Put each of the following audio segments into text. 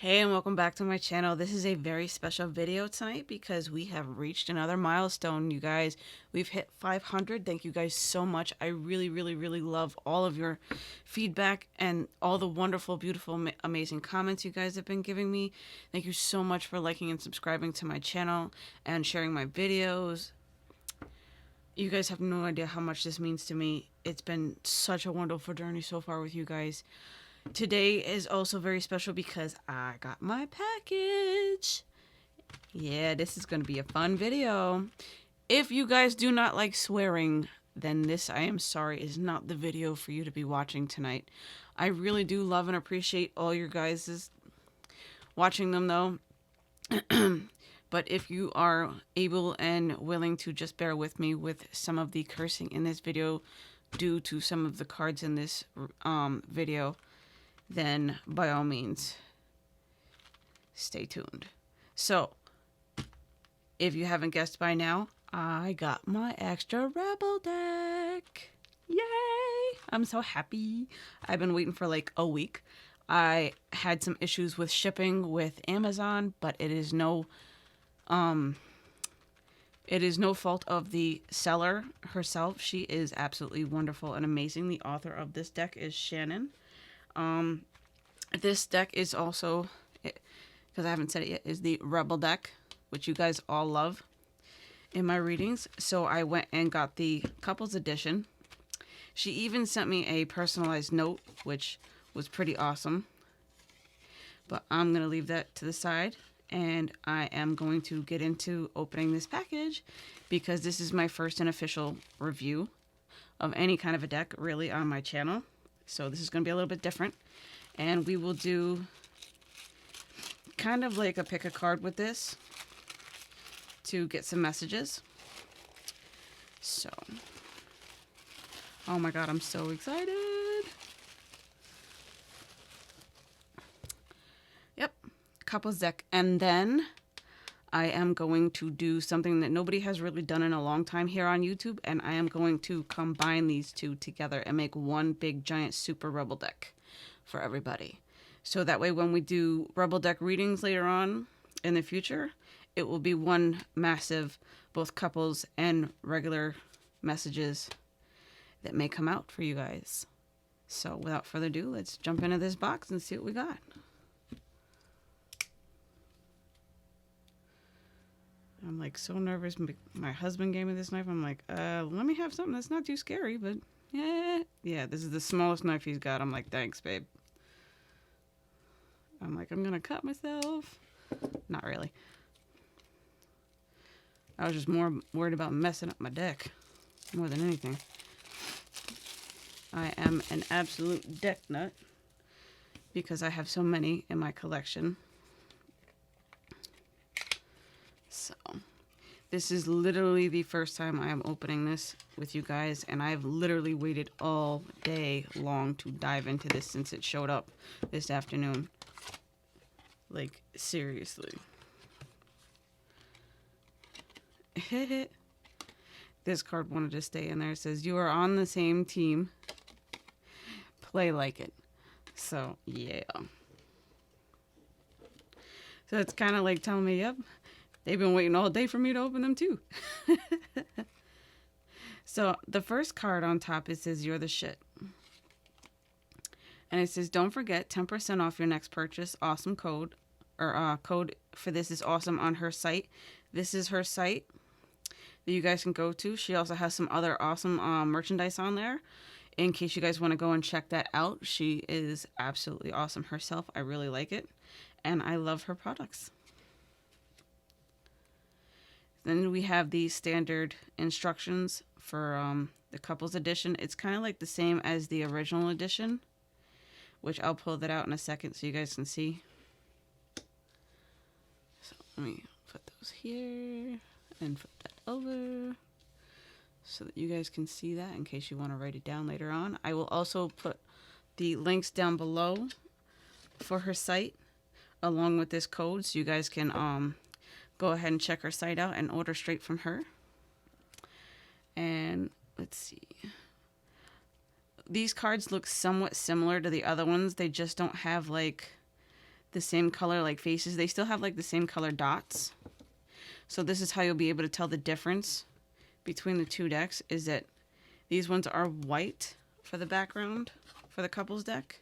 Hey, and welcome back to my channel. This is a very special video tonight because we have reached another milestone, you guys. We've hit 500. Thank you guys so much. I really love all of your feedback and all the wonderful, beautiful, amazing comments you guys have been giving me. Thank you so much for liking and subscribing to my channel and sharing my videos. You guys have no idea how much this means to me. It's been such a wonderful journey so far with you guys. Today is also very special because I got my package. Yeah, this is going to be a fun video. If you guys do not like swearing, then this, I am sorry, is not the video for you to be watching tonight. I really do love and appreciate all your guys' watching them though. But if you are able and willing to just bear with me with some of the cursing in this video due to some of the cards in this video, then by all means, stay tuned. So, if you haven't guessed by now, I got my extra Rebel deck. Yay! I'm so happy. I've been waiting for like a week. I had some issues with shipping with Amazon, but it is no fault of the seller herself. She is absolutely wonderful and amazing. The author of this deck is Shannon. This deck is also, because I haven't said it yet, is the Rebel deck, which you guys all love in my readings. So I went and got the couples edition. She even sent me a personalized note, which was pretty awesome. But I'm going to leave that to the side, and I am going to get into opening this package because this is my first and official review of any kind of a deck really on my channel. So this is going to be a little bit different. And we will do kind of like a pick a card with this to get some messages. So, oh my god, I'm so excited. Yep, couples deck. And then I am going to do something that nobody has really done in a long time here on YouTube. And I am going to combine these two together and make one big giant super Rebel deck for everybody. So that way when we do Rebel deck readings later on in the future, it will be one massive, both couples and regular messages that may come out for you guys. So without further ado, let's jump into this box and see what we got. I'm like so nervous. My husband gave me this knife. I'm like, let me have something that's not too scary, but yeah, this is the smallest knife he's got. I'm like, thanks, babe. I'm like, I'm gonna cut myself. Not really. I was just more worried about messing up my deck more than anything. I am an absolute deck nut because I have so many in my collection. So, this is literally the first time I am opening this with you guys, and I've literally waited all day long to dive into this since it showed up this afternoon. Like, seriously. This card wanted to stay in there. It says, you are on the same team. Play like it. So, yeah. So it's kind of like telling me, yep, they've been waiting all day for me to open them too. So the first card on top, it says, you're the shit. And it says, don't forget 10% off your next purchase. Awesome code. Or code for this is awesome on her site. This is her site that you guys can go to. She also has some other awesome merchandise on there in case you guys want to go and check that out. She is absolutely awesome herself. I really like it. And I love her products. Then we have the standard instructions for the couples edition. It's kind of like the same as the original edition, which I'll pull that out in a second so you guys can see. So let me put those here and flip that over so that you guys can see that in case you want to write it down later on. I will also put the links down below for her site along with this code so you guys can go ahead and check her site out and order straight from her. And let's see. These cards look somewhat similar to the other ones. They just don't have like the same color like faces. They still have like the same color dots. So this is how you'll be able to tell the difference between the two decks, is that these ones are white for the background for the couples deck.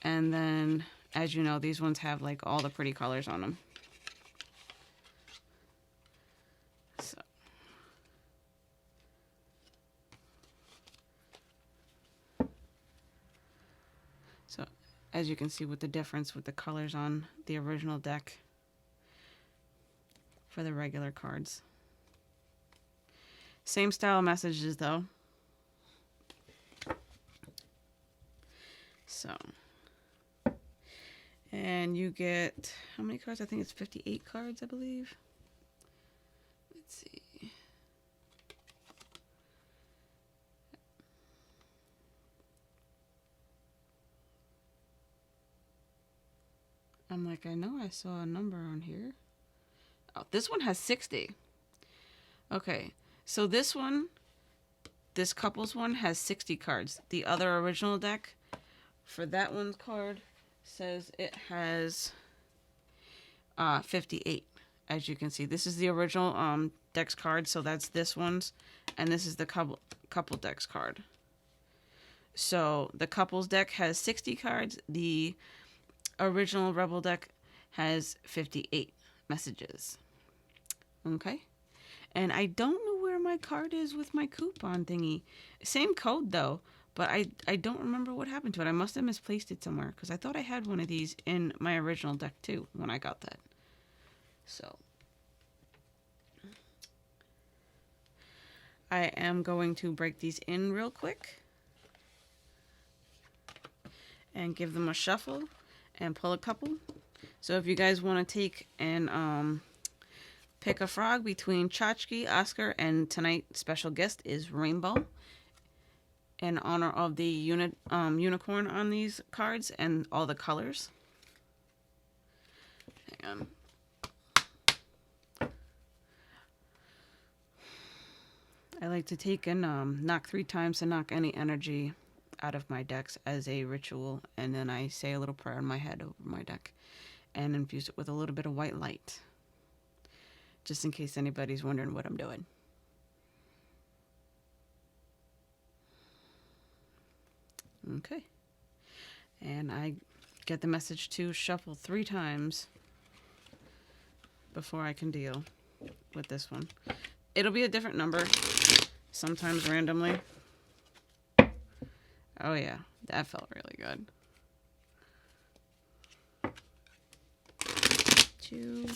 And then, as you know, these ones have like all the pretty colors on them. So, as you can see with the difference with the colors on the original deck for the regular cards. Same style messages though. So, and you get, how many cards? I think it's 58 cards, I believe. Let's see. I'm like, I know I saw a number on here. Oh, this one has 60. Okay, so this one, this couples one has 60 cards. The other original deck for that one's card says it has 58. As you can see, this is the original deck's card, so that's this one's, and this is the couple deck's card. So the couples deck has 60 cards. The original Rebel deck has 58 messages. Okay. And I don't know where my card is with my coupon thingy. Same code though, but I don't remember what happened to it. I must have misplaced it somewhere because I thought I had one of these in my original deck too when I got that. So I am going to break these in real quick and give them a shuffle and pull a couple. So if you guys want to take and pick a frog between Tchotchke, Oscar, and tonight's special guest is Rainbow, in honor of the unicorn on these cards and all the colors. Hang on. I like to take and knock 3 times to knock any energy out of my decks as a ritual, and then I say a little prayer in my head over my deck and infuse it with a little bit of white light, just in case anybody's wondering what I'm doing. Okay. And I get the message to shuffle 3 times before I can deal with this one. It'll be a different number, sometimes randomly. Oh yeah, that felt really good. 2.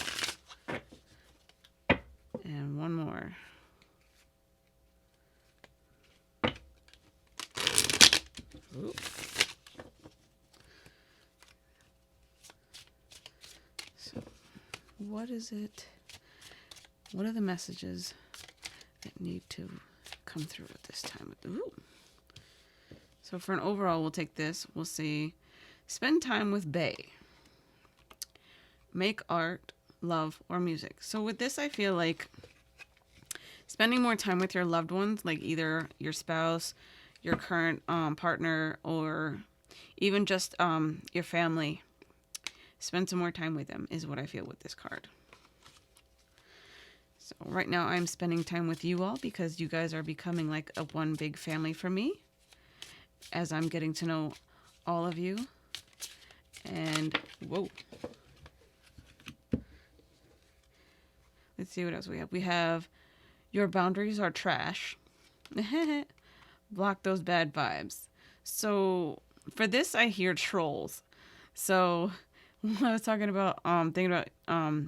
And 1 more. Ooh. So, what is it? What are the messages that need to come through at this time? Ooh. So for an overall, we'll take this. We'll see. Spend time with Bae. Make art, love, or music. So with this, I feel like spending more time with your loved ones, like either your spouse, your current partner, or even just your family. Spend some more time with them is what I feel with this card. So right now I'm spending time with you all because you guys are becoming like a one big family for me as I'm getting to know all of you. And whoa. Let's see what else we have. We have your boundaries are trash. Block those bad vibes. So for this, I hear trolls. So when I was talking about, thinking about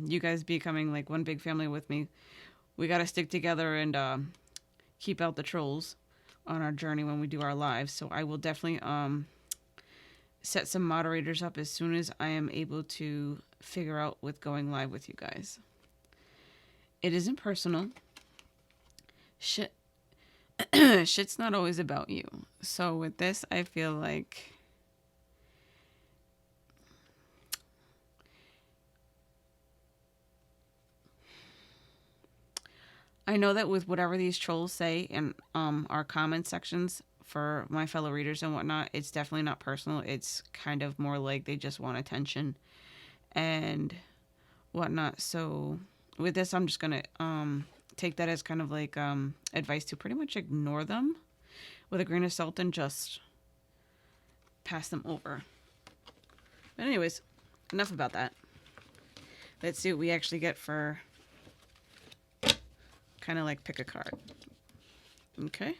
you guys becoming like one big family with me, we got to stick together and keep out the trolls on our journey when we do our lives. So I will definitely set some moderators up as soon as I am able to figure out with going live with you guys. It isn't personal. Shit's not always about you. So with this, I feel like I know that with whatever these trolls say in our comment sections for my fellow readers and whatnot, it's definitely not personal. It's kind of more like they just want attention and whatnot. So with this, I'm just gonna take that as kind of like advice to pretty much ignore them with a grain of salt and just pass them over. But anyways, enough about that. Let's see what we actually get for kind of like pick a card. Okay.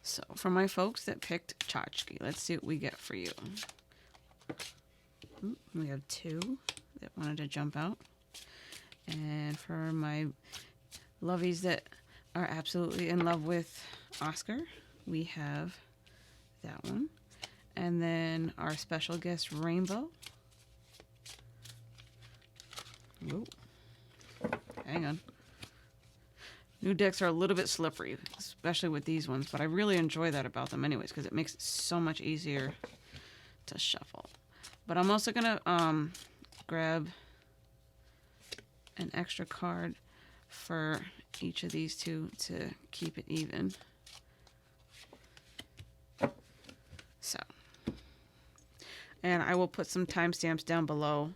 So for my folks that picked Tchotchke, let's see what we get for you. We have 2 that wanted to jump out. And for my lovies that are absolutely in love with Oscar, we have that one. And then our special guest, Rainbow. Whoa. Hang on. New decks are a little bit slippery, especially with these ones, but I really enjoy that about them anyways, because it makes it so much easier to shuffle. But I'm also going to grab an extra card for each of these 2 to keep it even. So, and I will put some timestamps down below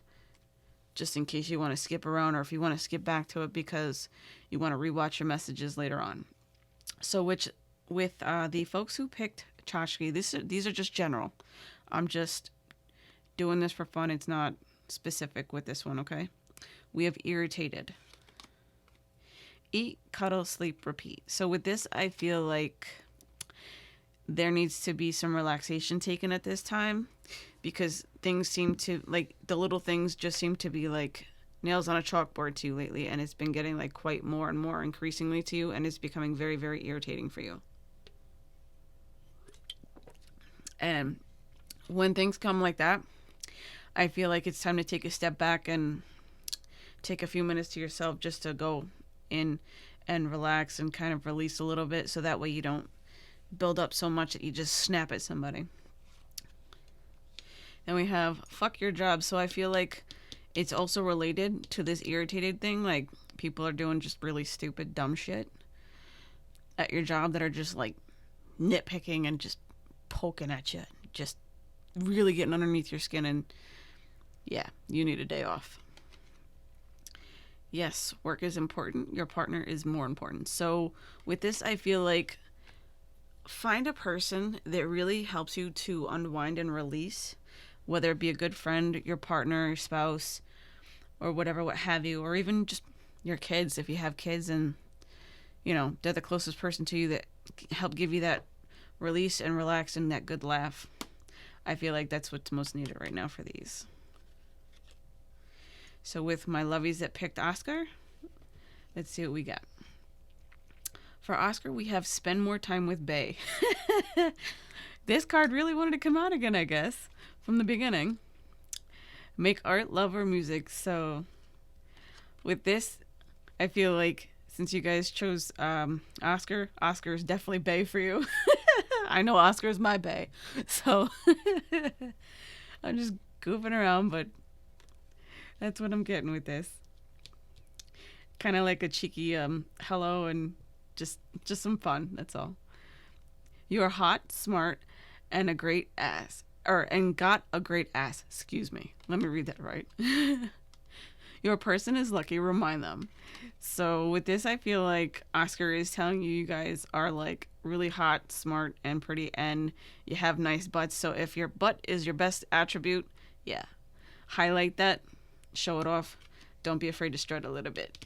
just in case you want to skip around or if you want to skip back to it because you want to rewatch your messages later on. So with the folks who picked Tchotchke, these are just general. I'm just doing this for fun. It's not specific with this one, okay? We have irritated. Eat, cuddle, sleep, repeat. So with this, I feel like there needs to be some relaxation taken at this time because things seem to, like, the little things just seem to be like nails on a chalkboard to you lately, and it's been getting like quite more and more increasingly to you, and it's becoming very, very irritating for you. And when things come like that, I feel like it's time to take a step back and take a few minutes to yourself just to go in and relax and kind of release a little bit so that way you don't build up so much that you just snap at somebody. Then we have fuck your job. So I feel like it's also related to this irritated thing. Like people are doing just really stupid, dumb shit at your job that are just like nitpicking and just poking at you. Just really getting underneath your skin. And yeah, you need a day off. Yes, work is important. Your partner is more important. So with this, I feel like find a person that really helps you to unwind and release, whether it be a good friend, your partner, your spouse, or whatever, what have you, or even just your kids if you have kids and, you know, they're the closest person to you that help give you that release and relax and that good laugh. I feel like that's what's most needed right now for these. So with my lovies that picked Oscar, let's see what we got. For Oscar, we have spend more time with Bae. This card really wanted to come out again, I guess, from the beginning. Make art, love, or music. So with this, I feel like since you guys chose Oscar, Oscar is definitely Bae for you. I know Oscar is my Bae. So I'm just goofing around, but that's what I'm getting with this. Kind of like a cheeky hello and just some fun. That's all. You are hot, smart, and a great ass. And got a great ass. Excuse me. Let me read that right. Your person is lucky. Remind them. So with this, I feel like Oscar is telling you guys are like really hot, smart, and pretty, and you have nice butts. So if your butt is your best attribute, yeah, highlight that, show it off. Don't be afraid to strut a little bit.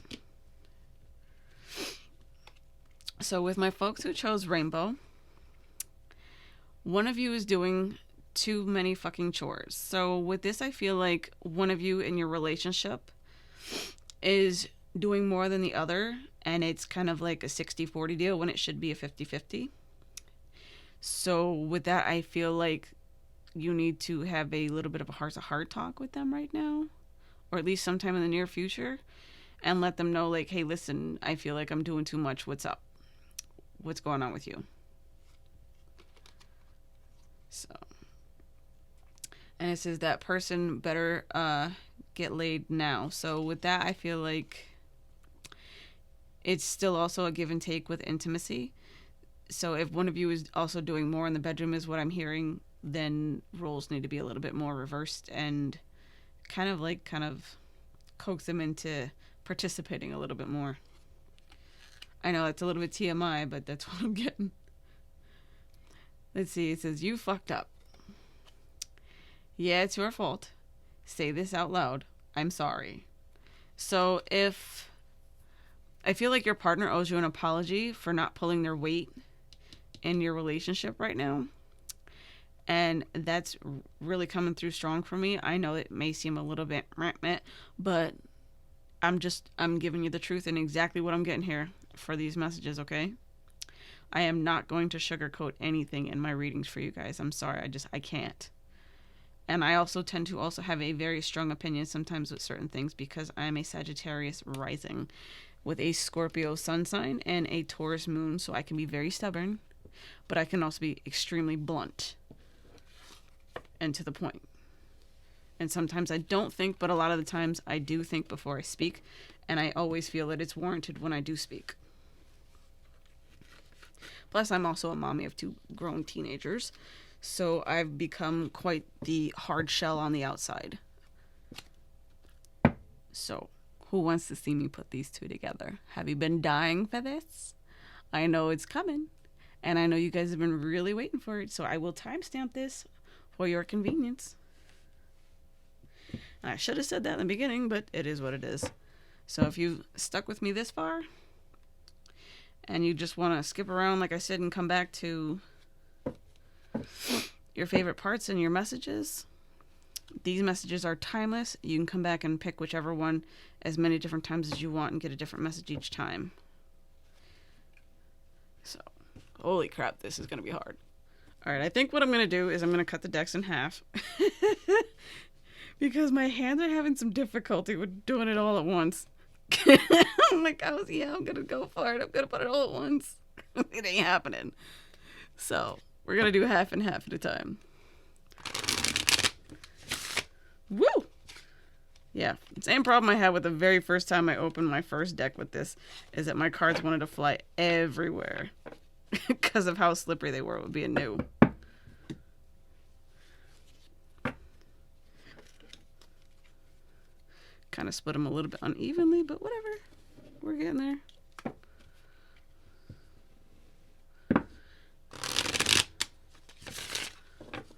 So with my folks who chose Rainbow, one of you is doing too many fucking chores. So with this, I feel like one of you in your relationship is doing more than the other, and it's kind of like a 60-40 deal when it should be a 50-50. So with that, I feel like you need to have a little bit of a heart-to-heart talk with them right now, or at least sometime in the near future, and let them know, like, hey, listen, I feel like I'm doing too much. What's up? What's going on with you? So, and it says that person better get laid now. So with that, I feel like it's still also a give and take with intimacy. So if one of you is also doing more in the bedroom, is what I'm hearing, then roles need to be a little bit more reversed and kind of coax them into participating a little bit more. I know it's a little bit TMI, but that's what I'm getting. Let's see. It says, you fucked up. Yeah, it's your fault. Say this out loud. I'm sorry. So if I feel like your partner owes you an apology for not pulling their weight in your relationship right now, and that's really coming through strong for me. I know it may seem a little bit but I'm giving you the truth and exactly what I'm getting here for these messages, okay? I am not going to sugarcoat anything in my readings for you guys. I'm sorry. I can't. And I also tend to also have a very strong opinion sometimes with certain things because I am a Sagittarius rising with a Scorpio sun sign and a Taurus moon. So I can be very stubborn, but I can also be extremely blunt and to the point. And sometimes I don't think, but a lot of the times I do think before I speak. And I always feel that it's warranted when I do speak. Plus, I'm also a mommy of 2 grown teenagers. So I've become quite the hard shell on the outside. So, who wants to see me put these 2 together? Have you been dying for this? I know it's coming. And I know you guys have been really waiting for it. So I will timestamp this for your convenience. I should have said that in the beginning, but it is what it is. So if you stuck with me this far, and you just want to skip around, like I said, and come back to your favorite parts and your messages, these messages are timeless. You can come back and pick whichever one as many different times as you want and get a different message each time. So, holy crap, this is going to be hard. All right, I think what I'm going to do is I'm going to cut the decks in half. Because my hands are having some difficulty with doing it all at once. I'm like, I'm going to go for it. I'm going to put it all at once. It ain't happening. So, we're going to do half and half at a time. Woo! Yeah, same problem I had with the very first time I opened my first deck with this is that my cards wanted to fly everywhere because of how slippery they were with being new. Kind of split them a little bit unevenly, but whatever. We're getting there.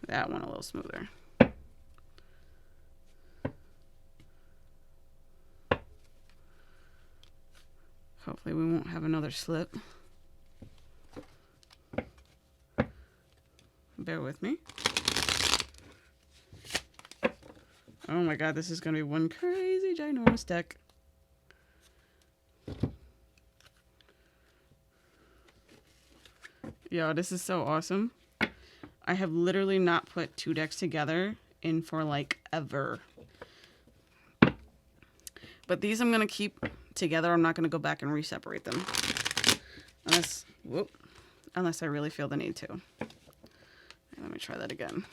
That one a little smoother. Hopefully we won't have another slip. Bear with me. Oh my god, this is going to be one crazy ginormous deck. Yo, this is so awesome. I have literally not put 2 decks together in for like ever. But these I'm going to keep together. I'm not going to go back and re-separate them. Unless I really feel the need to. Let me try that again.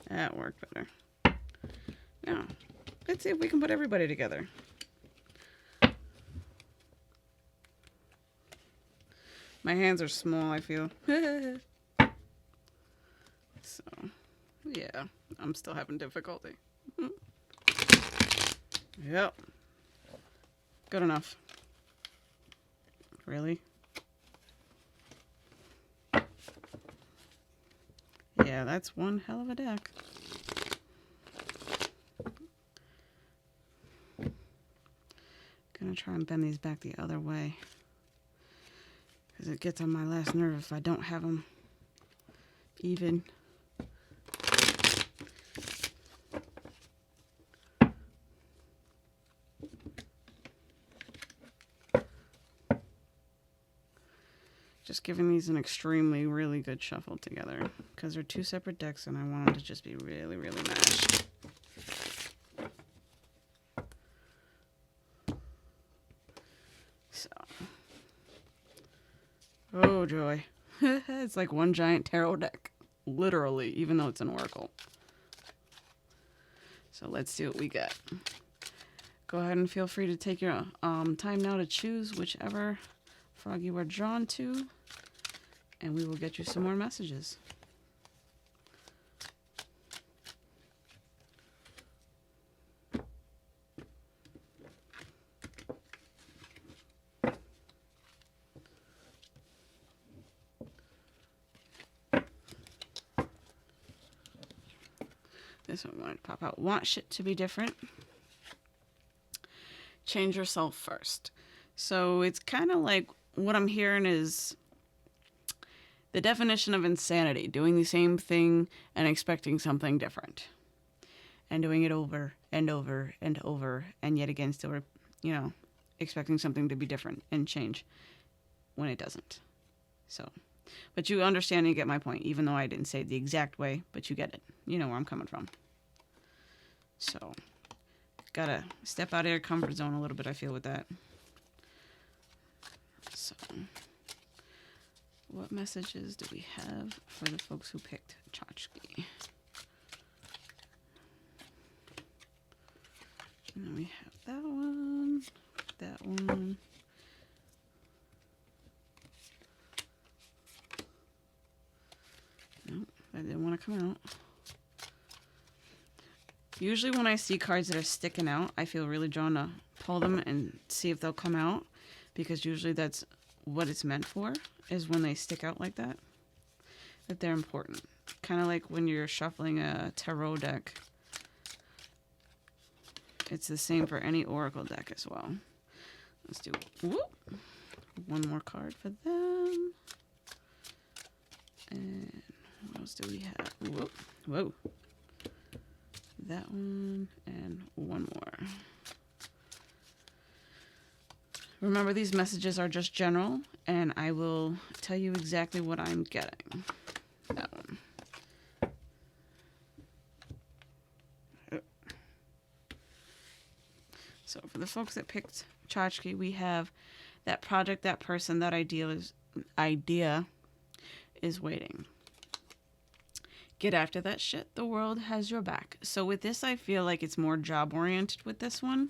That worked better. Now, let's see if we can put everybody together. My hands are small, I feel. So, yeah, I'm still having difficulty. Yep. Good enough. Really? Yeah, that's one hell of a deck. Gonna try and bend these back the other way. Because it gets on my last nerve if I don't have them even. Just giving these an extremely, really good shuffle together. Because they're 2 separate decks and I want them to just be really, really mashed. So. Oh, joy. It's like one giant tarot deck. Literally, even though it's an oracle. So let's see what we get. Go ahead and feel free to take your time now to choose whichever frog you are drawn to, and we will get you some more messages. This one wanted to pop out. Want shit to be different. Change yourself first. So it's kind of like what I'm hearing is the definition of insanity. Doing the same thing and expecting something different. And doing it over and over and over. And yet again still, expecting something to be different and change when it doesn't. So, but you understand and you get my point. Even though I didn't say it the exact way, but you get it. You know where I'm coming from. So, gotta step out of your comfort zone a little bit, I feel, with that. So, what messages do we have for the folks who picked Tchotchke? And then we have that one, that one. Nope, that didn't want to come out. Usually when I see cards that are sticking out, I feel really drawn to pull them and see if they'll come out. Because usually that's what it's meant for, is when they stick out like that. That they're important. Kind of like when you're shuffling a tarot deck. It's the same for any oracle deck as well. Let's do one more card for them. And what else do we have? Whoa. That one and one more. Remember, these messages are just general, and I will tell you exactly what I'm getting. That one. So for the folks that picked Tchotchke, we have that project, that person, that idea is waiting. Get after that shit. The world has your back. So with this, I feel like it's more job oriented with this one.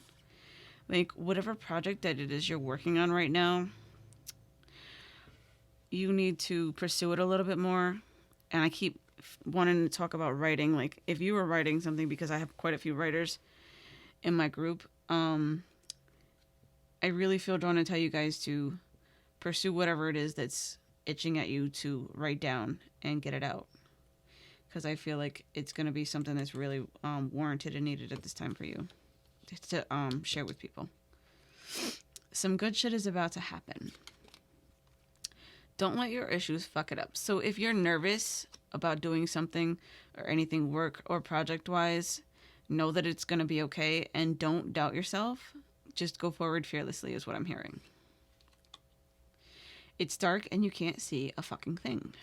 Like whatever project that it is you're working on right now, you need to pursue it a little bit more. And I keep wanting to talk about writing. Like if you were writing something, because I have quite a few writers in my group, I really feel drawn to tell you guys to pursue whatever it is that's itching at you to write down and get it out. Because I feel like it's going to be something that's really warranted and needed at this time for you to share with people. Some good shit is about to happen. Don't let your issues fuck it up. So if you're nervous about doing something or anything work or project-wise, know that it's going to be okay and don't doubt yourself. Just go forward fearlessly is what I'm hearing. It's dark and you can't see a fucking thing.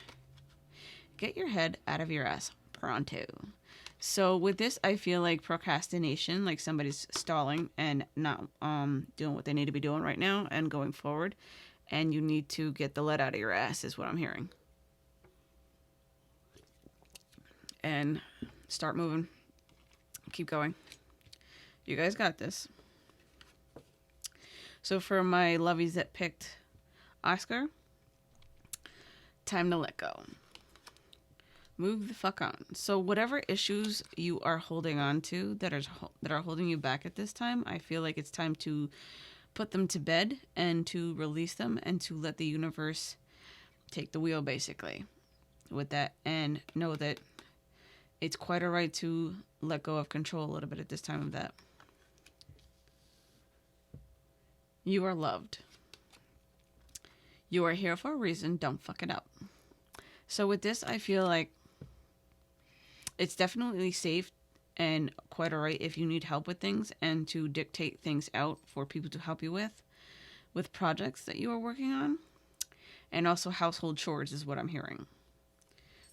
Get your head out of your ass pronto. So with this, I feel like procrastination, like somebody's stalling and not doing what they need to be doing right now and going forward. And you need to get the lead out of your ass is what I'm hearing. And start moving. Keep going. You guys got this. So for my lovies that picked Oscar, time to let go. Move the fuck on. So whatever issues you are holding on to that are holding you back at this time, I feel like it's time to put them to bed and to release them and to let the universe take the wheel basically with that, and know that it's quite all right to let go of control a little bit at this time of that. You are loved. You are here for a reason. Don't fuck it up. So with this, I feel like it's definitely safe and quite all right if you need help with things and to dictate things out for people to help you with projects that you are working on. And also household chores is what I'm hearing.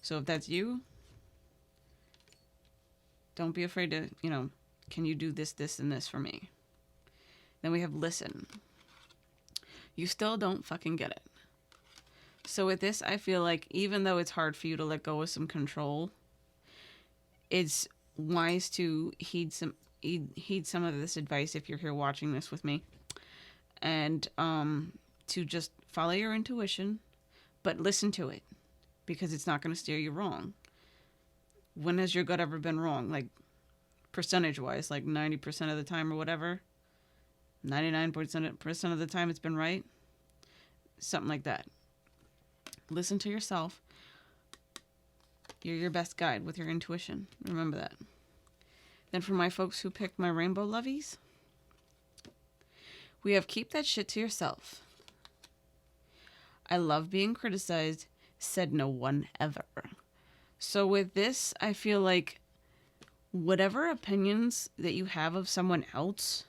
So if that's you, don't be afraid to, can you do this, this, and this for me? Then we have listen. You still don't fucking get it. So with this, I feel like even though it's hard for you to let go of some control, it's wise to heed some of this advice if you're here watching this with me, and to just follow your intuition, but listen to it, because it's not going to steer you wrong. When has your gut ever been wrong? Like, percentage wise, like 90% of the time or whatever. 99% of the time it's been right. Something like that. Listen to yourself. You're your best guide with your intuition. Remember that. Then for my folks who picked my rainbow lovies, we have keep that shit to yourself. I love being criticized, said no one ever. So with this, I feel like whatever opinions that you have of someone else,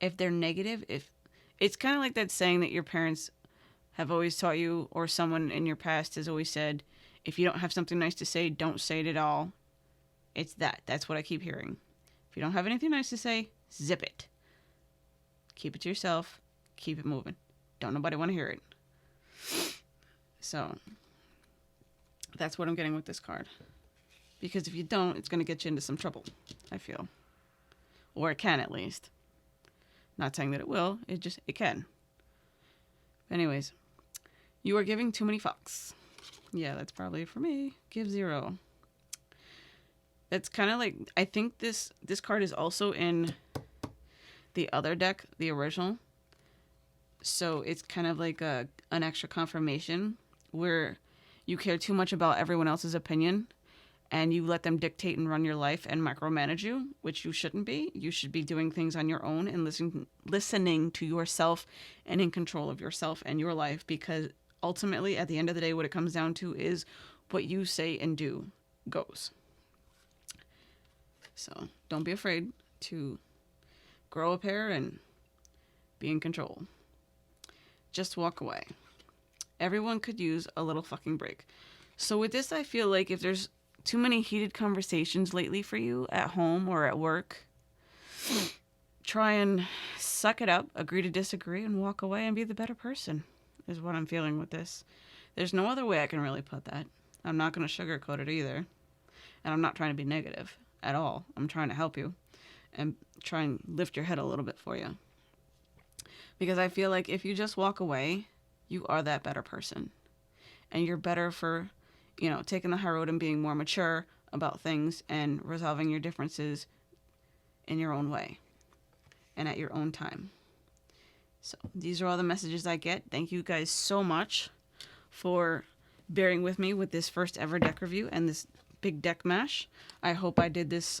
if they're negative, if it's kind of like that saying that your parents have always taught you, or someone in your past has always said, if you don't have something nice to say, don't say it at all. It's that. That's what I keep hearing. If you don't have anything nice to say, zip it. Keep it to yourself. Keep it moving. Don't nobody want to hear it. So that's what I'm getting with this card. Because if you don't, it's going to get you into some trouble, I feel. Or it can, at least. Not saying that it will. It can. Anyways, you are giving too many fucks. Yeah, that's probably for me. Give 0. It's kind of like, I think this card is also in the other deck, the original. So it's kind of like an extra confirmation where you care too much about everyone else's opinion and you let them dictate and run your life and micromanage you, which you shouldn't be. You should be doing things on your own and listening to yourself and in control of yourself and your life, because ultimately, at the end of the day, what it comes down to is what you say and do goes. So don't be afraid to grow a pair and be in control. Just walk away. Everyone could use a little fucking break. So with this, I feel like if there's too many heated conversations lately for you at home or at work, try and suck it up, agree to disagree, and walk away and be the better person, is what I'm feeling with this. There's no other way I can really put that. I'm not going to sugarcoat it either. And I'm not trying to be negative at all. I'm trying to help you and try and lift your head a little bit for you. Because I feel like if you just walk away, you are that better person. And you're better for, taking the high road and being more mature about things and resolving your differences in your own way and at your own time. So these are all the messages I get. Thank you guys so much for bearing with me with this first ever deck review and this big deck mash. I hope I did this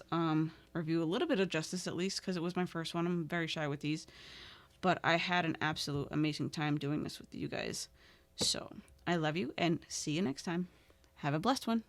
review a little bit of justice, at least, because it was my first one. I'm very shy with these. But I had an absolute amazing time doing this with you guys. So I love you and see you next time. Have a blessed one.